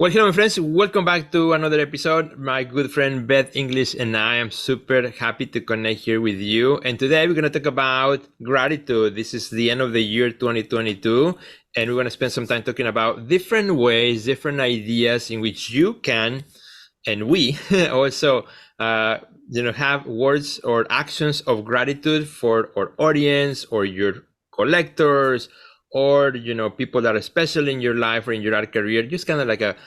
Well, hello, my friends. Welcome back to another episode. My good friend Beth English and I am super happy to connect here with you. And today we're going to talk about gratitude. This is the end of the year 2022, and we're going to spend some time talking about different ways, different ideas in which you can, and we also, have words or actions of gratitude for our audience or your collectors or people that are special in your life or in your art career, just kind of like a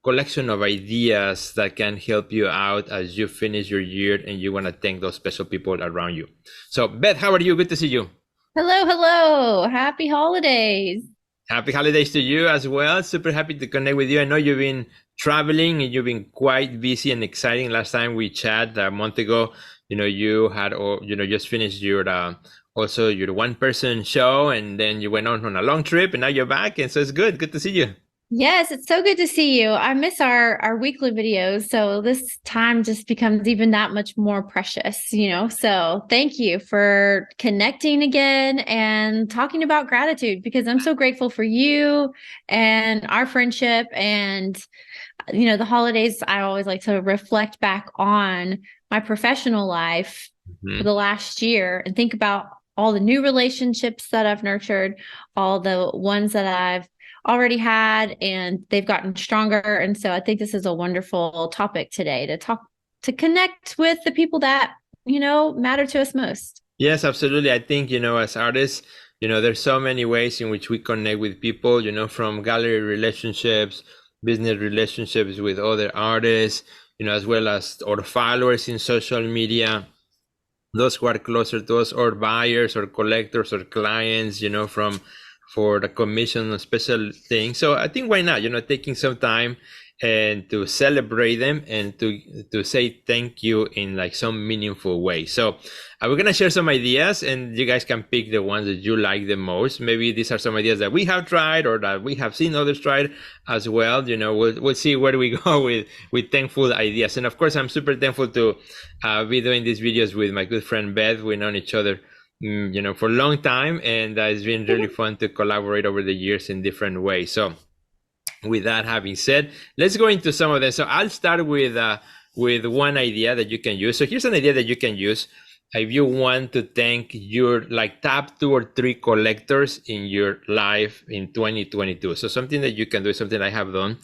collection of ideas that can help you out as you finish your year and you want to thank those special people around you. So Beth, how are you? Good to see you. Hello, hello. Happy holidays. Happy holidays to you as well. Super happy to connect with you. I know you've been traveling and you've been quite busy and exciting. Last time we chat a month ago, you had, just finished your also your one person show, and then you went on a long trip, and now you're back. And so it's good to see you. Yes, it's so good to see you. I miss our weekly videos, so this time just becomes even that much more precious. So thank you for connecting again and talking about gratitude because I'm so grateful for you and our friendship and the holidays. I always like to reflect back on my professional life for Mhm. the last year and think about all the new relationships that I've nurtured, all the ones that I've already had, and they've gotten stronger. And so I think this is a wonderful topic today to connect with the people that, matter to us most. Yes, absolutely. I think, as artists, there's so many ways in which we connect with people, from gallery relationships, business relationships with other artists, as well as our followers in social media, those who are closer to us, or buyers or collectors or clients, from for the commission of special things. So I think why not, taking some time and to celebrate them and to say thank you in like some meaningful way. So we're gonna share some ideas, and you guys can pick the ones that you like the most. Maybe these are some ideas that we have tried or that we have seen others tried as well. We'll see where we go with thankful ideas. And of course, I'm super thankful to be doing these videos with my good friend Beth. We've known each other for a long time, and it's been really fun to collaborate over the years in different ways. So with that having said, let's go into some of them. So I'll start with one idea that you can use. So here's an idea that you can use if you want to thank your like top 2 or 3 collectors in your life in 2022. So something that you can do, something I have done,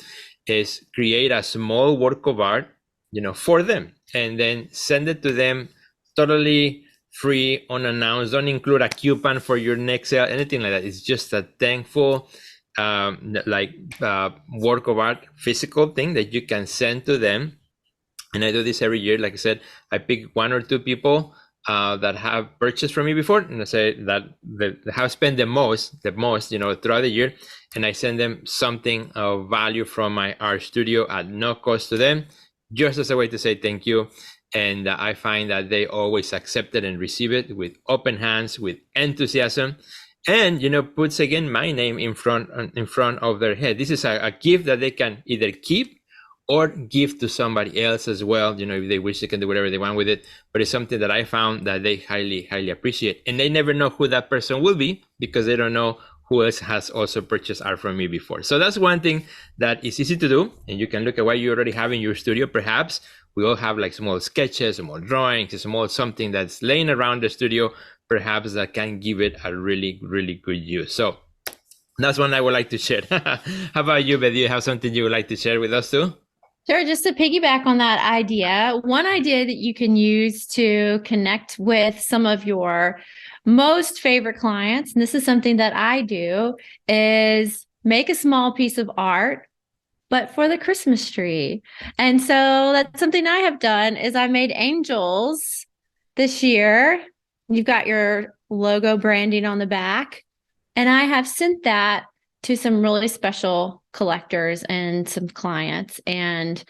is create a small work of art, for them, and then send it to them totally free, unannounced. Don't include a coupon for your next sale, anything like that. It's just a thankful work of art, physical thing that you can send to them. And I do this every year. Like I said, I pick 1 or 2 people that have purchased from me before, and I say that they have spent the most, throughout the year, and I send them something of value from my art studio at no cost to them, just as a way to say thank you. And I find that they always accept it and receive it with open hands, with enthusiasm, and puts again my name in front of their head. This is a gift that they can either keep or give to somebody else as well. If they wish, they can do whatever they want with it, but it's something that I found that they highly appreciate, and they never know who that person will be because they don't know who else has also purchased art from me before. So that's one thing that is easy to do, and you can look at what you already have in your studio. Perhaps we all have like small sketches, small drawings, small something that's laying around the studio, perhaps that can give it a really good use. So that's one I would like to share. How about you, Beth? Do you have something you would like to share with us too? Sure, just to piggyback on that idea, one idea that you can use to connect with some of your most favorite clients, and this is something that I do, is make a small piece of art, but for the Christmas tree. And so that's something I have done is I made angels this year. You've got your logo branding on the back, and I have sent that to some really special collectors and some clients, and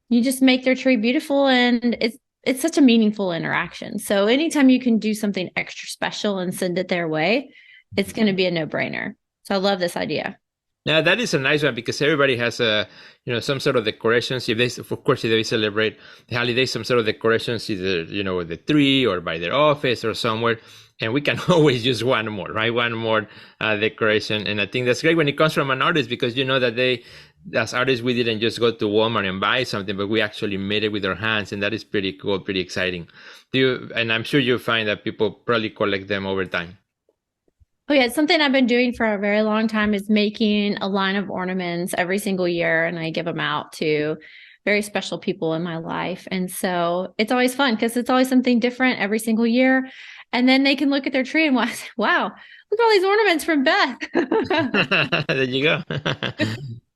you just make their tree beautiful, and it's such a meaningful interaction. So anytime you can do something extra special and send it their way, it's going to be a no-brainer. So I love this idea. Yeah, that is a nice one because everybody has some sort of decorations. If they, of course, if they celebrate the holidays, some sort of decorations, either, the tree or by their office or somewhere. And we can always use one more, right? One more decoration. And I think that's great when it comes from an artist because you know that as artists, we didn't just go to Walmart and buy something, but we actually made it with our hands, and that is pretty cool, pretty exciting. And I'm sure you'll find that people probably collect them over time. Oh yeah, it's something I've been doing for a very long time is making a line of ornaments every single year, and I give them out to very special people in my life. And so it's always fun because it's always something different every single year. And then they can look at their tree and wow, look at all these ornaments from Beth. There you go.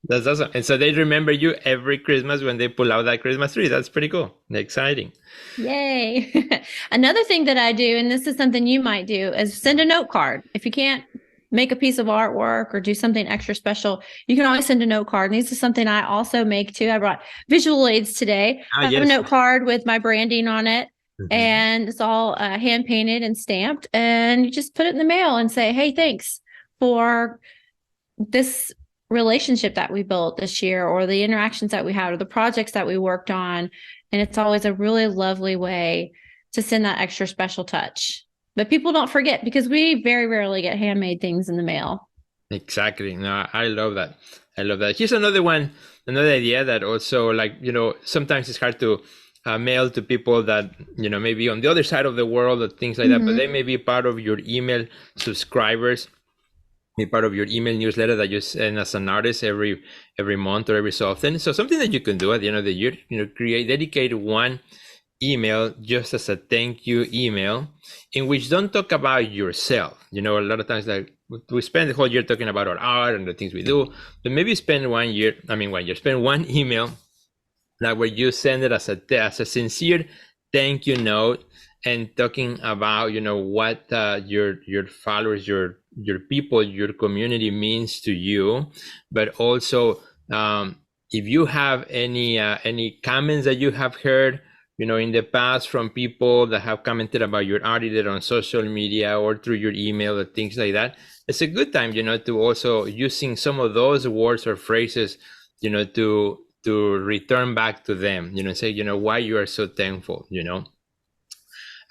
That's awesome. And so they remember you every Christmas when they pull out that Christmas tree. That's pretty cool. Exciting. Yay. Another thing that I do, and this is something you might do, is send a note card. If you can't make a piece of artwork or do something extra special, you can always send a note card. And this is something I also make too. I brought visual aids today. I have a note card with my branding on it. Mm-hmm. And it's all hand painted and stamped. And you just put it in the mail and say, hey, thanks for this relationship that we built this year, or the interactions that we had, or the projects that we worked on. And it's always a really lovely way to send that extra special touch. But people don't forget, because we very rarely get handmade things in the mail. Exactly. No, I love that. I love that. Here's another one, another idea that also, like, sometimes it's hard to mail to people that, maybe on the other side of the world or things like that, but they may be part of your email subscribers, be part of your email newsletter that you send as an artist every month or every so often. So something that you can do at the end of the year, dedicate one email just as a thank you email, in which don't talk about yourself. A lot of times that we spend the whole year talking about our art and the things we do, but maybe spend spend one email that where you send it as a sincere thank you note, and talking about what your followers, your people, your community means to you, but also if you have any comments that you have heard in the past from people that have commented about your art, either on social media or through your email or things like that, it's a good time to also using some of those words or phrases to return back to them, say why you are so thankful,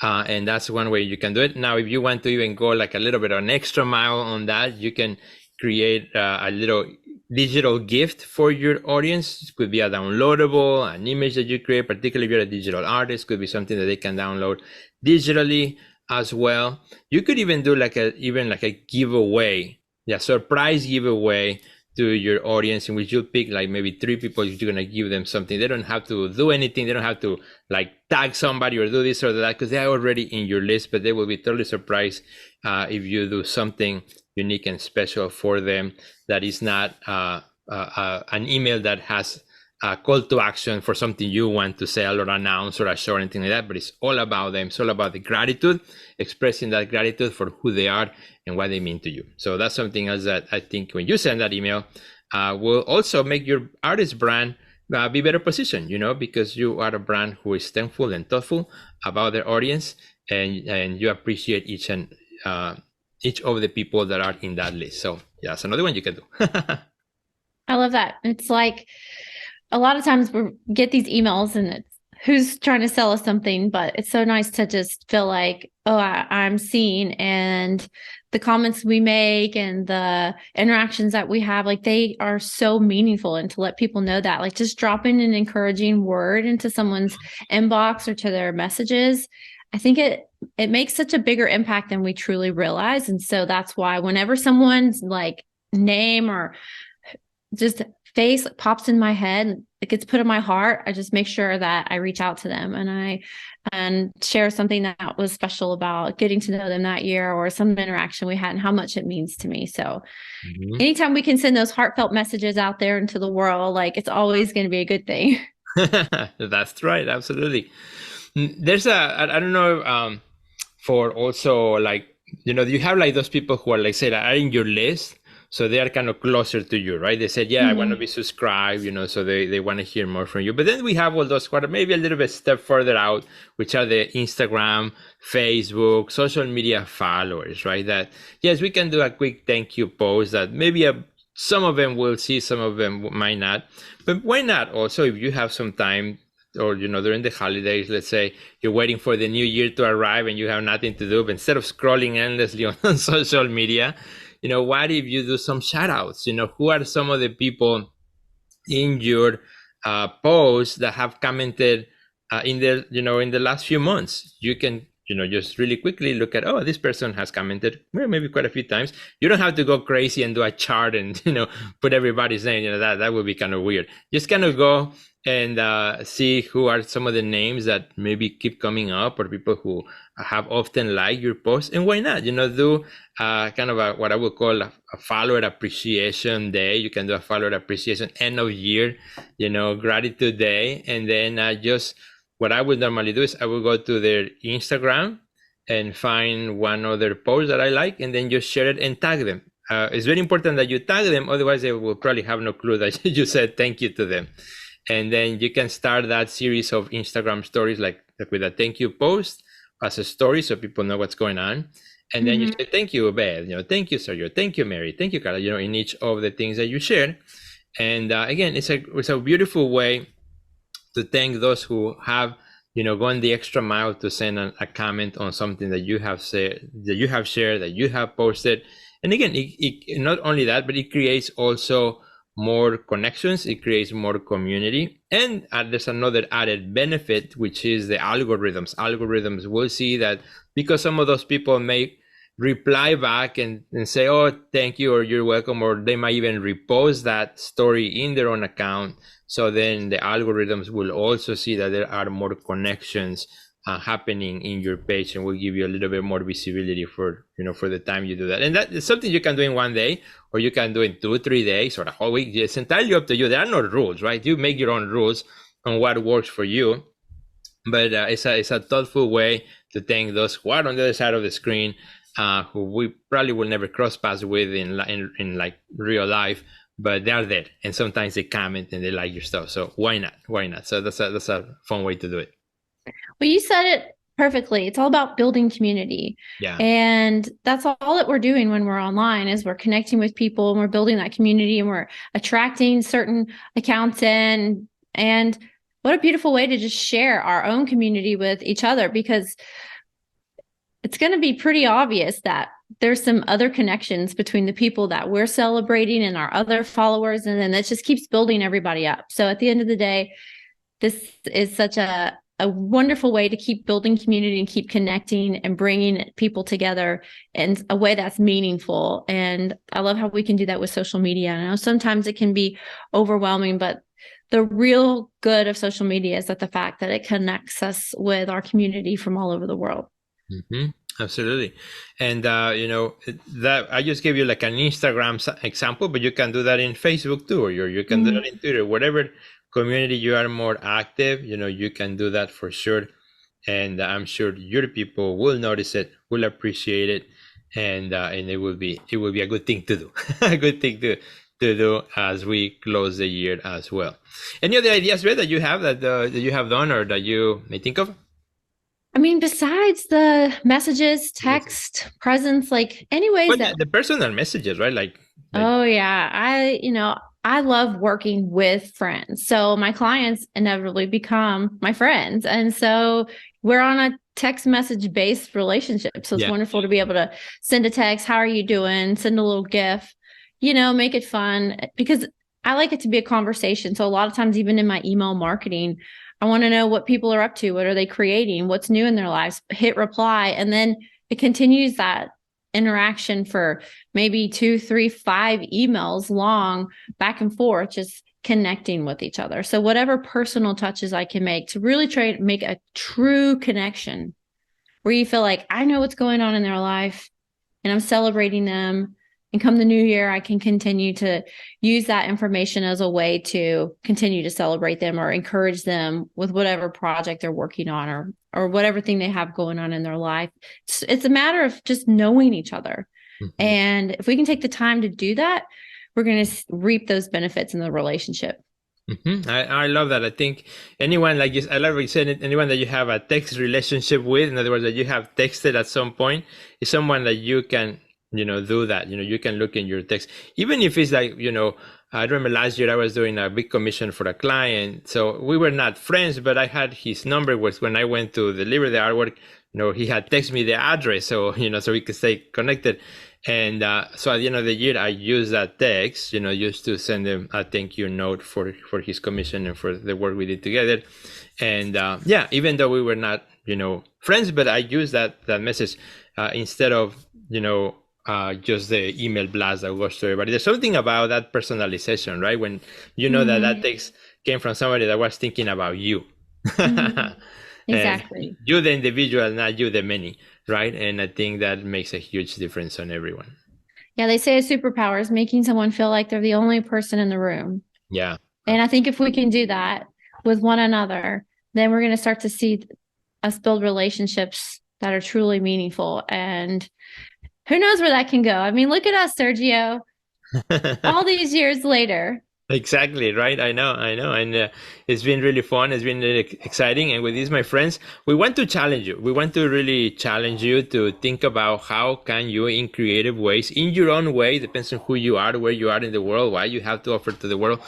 and that's one way you can do it. Now, if you want to even go like a little bit an extra mile on that, you can create a little digital gift for your audience. It could be a downloadable, an image that you create, particularly if you're a digital artist, could be something that they can download digitally as well. You could even do like a giveaway, surprise giveaway to your audience, in which you'll pick like maybe 3 people. You're going to give them something. They don't have to do anything. They don't have to like tag somebody or do this or that, because they're already in your list, but they will be totally surprised if you do something unique and special for them that is not an email that has a call to action for something you want to sell or announce or a show or anything like that, but it's all about them. It's all about the gratitude, expressing that gratitude for who they are and what they mean to you. So that's something else that I think when you send that email will also make your artist brand be better positioned, because you are a brand who is thankful and thoughtful about their audience, and you appreciate each of the people that are in that list. So yeah, that's another one you can do. I love that. It's like a lot of times we get these emails and it's who's trying to sell us something, but it's so nice to just feel like, oh, I'm seen, and the comments we make and the interactions that we have, like they are so meaningful. And to let people know that, like just dropping an encouraging word into someone's inbox or to their messages, I think it makes such a bigger impact than we truly realize. And so that's why whenever someone's like name or just face pops in my head, it gets put in my heart, I just make sure that I reach out to them and share something that was special about getting to know them that year, or some interaction we had and how much it means to me. So anytime we can send those heartfelt messages out there into the world, like it's always going to be a good thing. That's right. Absolutely. There's I don't know, for also like, you have like those people who are like, say, are in your list. So they are kind of closer to you, right? They said, I want to be subscribed, so they want to hear more from you. But then we have all those who are maybe a little bit step further out, which are the Instagram, Facebook, social media followers, right? That, yes, we can do a quick thank you post that maybe some of them will see, some of them might not. But why not also, if you have some time, or, during the holidays, let's say you're waiting for the new year to arrive and you have nothing to do, but instead of scrolling endlessly on social media, what if you do some shout outs? Who are some of the people in your posts that have commented in the in the last few months. You can just really quickly look at, oh, this person has commented maybe quite a few times. You don't have to go crazy and do a chart and put everybody's name. That would be kind of weird. Just kind of go and see who are some of the names that maybe keep coming up, or people who have often liked your post, and why not do kind of what I would call a follower appreciation day. You can do a follower appreciation end of year gratitude day. And then just what I would normally do is I would go to their Instagram and find one other post that I like, and then just share it and tag them. It's very important that you tag them, otherwise they will probably have no clue that you said thank you to them. And then you can start that series of Instagram stories like with a thank you post as a story, so people know what's going on. And then you say, thank you, Beth, thank you, Sergio, thank you, Mary, thank you, Carla, in each of the things that you share. And again, it's a beautiful way to thank those who have gone the extra mile to send a comment on something that you have said, that you have shared, that you have posted. And again, it not only that, but it creates also more connections, it creates more community. And there's another added benefit, which is the algorithms will see that because some of those people may reply back and say, oh, thank you, or you're welcome, or they might even repost that story in their own account. So then the algorithms will also see that there are more connections happening in your page, and will give you a little bit more visibility for for the time you do that. And that is something you can do in one day, or you can do in 2-3 days, or a whole week. It's entirely up to you. There are no rules, right? You make your own rules on what works for you. But it's a thoughtful way to thank those who are on the other side of the screen, who we probably will never cross paths with in like real life, but they are there, and sometimes they comment and they like your stuff. So why not? So that's a fun way to do it. Well, you said it perfectly. It's all about building community. Yeah. And that's all that we're doing when we're online, is we're connecting with people, and we're building that community, and we're attracting certain accounts in. And what a beautiful way to just share our own community with each other, because it's going to be pretty obvious that there's some other connections between the people that we're celebrating and our other followers. And then that just keeps building everybody up. So at the end of the day, this is such a wonderful way to keep building community and keep connecting and bringing people together in a way that's meaningful. And I love how we can do that with social media. I know sometimes it can be overwhelming, but the real good of social media is that the fact that it connects us with our community from all over the world. Mm-hmm. Absolutely. And that I just gave you like an Instagram example, but you can do that in Facebook too, or you can do that in Twitter, whatever community you are more active, you can do that for sure. And I'm sure your people will notice it, will appreciate it, and it will be a good thing to do, a good thing to do as we close the year as well. Any other ideas, Red, that you have that you have done or that you may think of? I mean, besides the messages, text, presence, like any ways that the personal messages, right? Like oh yeah, I love working with friends. So my clients inevitably become my friends. And so we're on a text message based relationship. So it's wonderful to be able to send a text, how are you doing? Send a little GIF, make it fun, because I like it to be a conversation. So a lot of times, even in my email marketing, I want to know what people are up to. What are they creating? What's new in their lives? Hit reply. And then it continues that interaction for maybe 2, 3, 5 emails long, back and forth, just connecting with each other. So whatever personal touches I can make to really try to make a true connection where you feel like I know what's going on in their life and I'm celebrating them. And come the new year, I can continue to use that information as a way to continue to celebrate them or encourage them with whatever project they're working on or whatever thing they have going on in their life. It's a matter of just knowing each other. Mm-hmm. And if we can take the time to do that, we're going to reap those benefits in the relationship. Mm-hmm. I love that. I think anyone, like I love what you said, anyone that you have a text relationship with, in other words, that you have texted at some point, is someone that you can do that. You can look in your text, even if it's like, I remember last year I was doing a big commission for a client. So we were not friends, but I had his number. Was when I went to deliver the artwork, he had texted me the address, so so we could stay connected. And so at the end of the year, I used that text, just to send him a thank you note for his commission and for the work we did together. And yeah, even though we were not friends, but I used that message instead of just the email blast that goes to everybody. There's something about that personalization, right? When that text came from somebody that was thinking about you. And Exactly. you the individual, not you the many, right? And I think that makes a huge difference on everyone. Yeah, they say a superpower is making someone feel like they're the only person in the room. Yeah. And I think if we can do that with one another, then we're going to start to see us build relationships that are truly meaningful. And who knows where that can go? I mean, look at us, Sergio, all these years later. Exactly, right? I know. And it's been really fun. It's been really exciting. And with this, my friends, we want to challenge you. We want to really challenge you to think about how can you, in creative ways, in your own way, depends on who you are, where you are in the world, what you have to offer to the world.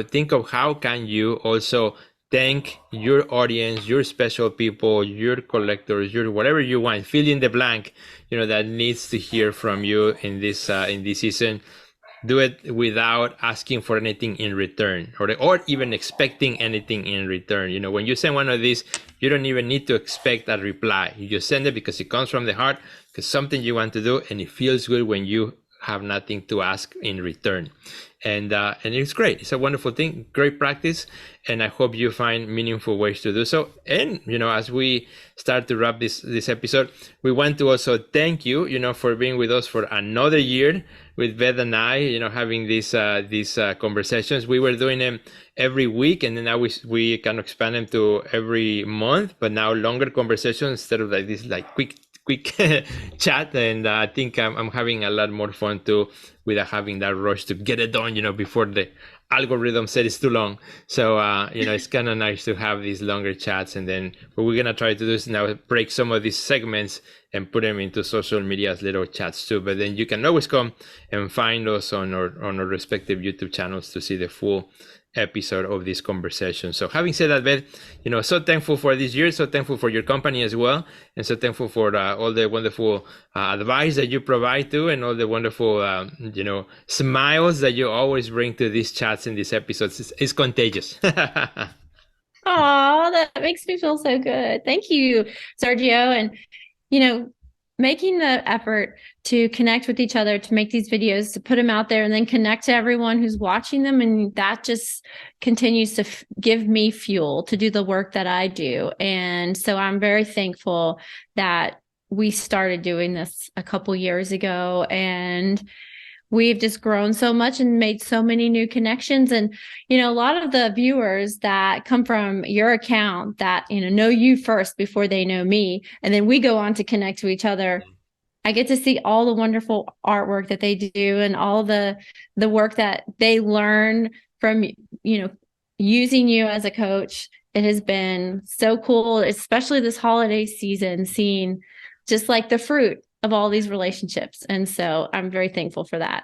Think of how can you also thank your audience, your special people, your collectors, your whatever you want, fill in the blank, that needs to hear from you in this season. Do it without asking for anything in return, or even expecting anything in return. When you send one of these, you don't even need to expect a reply. You just send it because it comes from the heart, because something you want to do, and it feels good when you have nothing to ask in return. And it's great. It's a wonderful thing, great practice, and I hope you find meaningful ways to do so. And as we start to wrap this episode, we want to also thank you, for being with us for another year with Beth and I, having these conversations. We were doing them every week, and then now we kind of expand them to every month, but now longer conversations instead of like this quick chat. And I think I'm having a lot more fun too, without having that rush to get it done, before the algorithm said it's too long. So it's kind of nice to have these longer chats. And then what we're gonna try to do is now break some of these segments and put them into social media as little chats too. But then you can always come and find us on our respective YouTube channels to see the full episode of this conversation. So having said that, Beth, so thankful for this year, so thankful for your company as well, and so thankful for all the wonderful advice that you provide to, and all the wonderful smiles that you always bring to these chats and these episodes. It's contagious. Oh, that makes me feel so good. Thank you, Sergio. And making the effort to connect with each other, to make these videos, to put them out there, and then connect to everyone who's watching them. And that just continues to give me fuel to do the work that I do. And so I'm very thankful that we started doing this a couple years ago, and we've just grown so much and made so many new connections. And, a lot of the viewers that come from your account that, know you first before they know me, and then we go on to connect to each other. I get to see all the wonderful artwork that they do, and all the work that they learn from, using you as a coach. It has been so cool, especially this holiday season, seeing just like the fruit of all these relationships. And so I'm very thankful for that.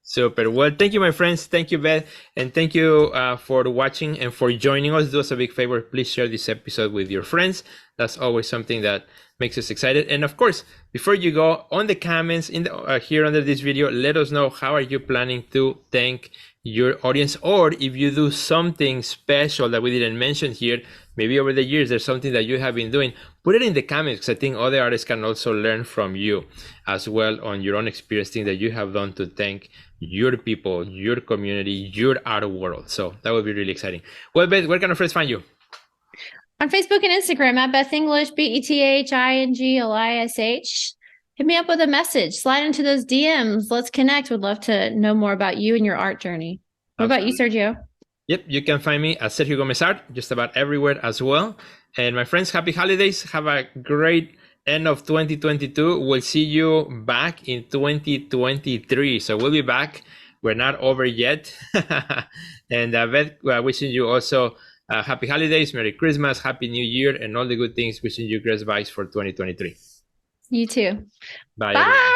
Super. Well, thank you, my friends. Thank you, Beth. And thank you for watching and for joining us. Do us a big favor. Please share this episode with your friends. That's always something that makes us excited. And of course, before you go, on the comments here under this video, let us know how are you planning to thank your audience, or if you do something special that we didn't mention here, maybe over the years there's something that you have been doing. Put it in the comments, because I think other artists can also learn from you as well on your own experience, things that you have done to thank your people, your community, your art world. So that would be really exciting. Well, Beth, where can our friends find you? On Facebook and Instagram at Beth English, BETHINGLISH. Hit me up with a message. Slide into those DMs. Let's connect. Would love to know more about you and your art journey. What about you, Sergio? Yep, you can find me at Sergio Gomez Art, just about everywhere as well. And my friends, happy holidays. Have a great end of 2022. We'll see you back in 2023. So we'll be back. We're not over yet. And Beth, wishing you also happy holidays, Merry Christmas, Happy New Year, and all the good things. Wishing you great vibes for 2023. You too. Bye. Bye.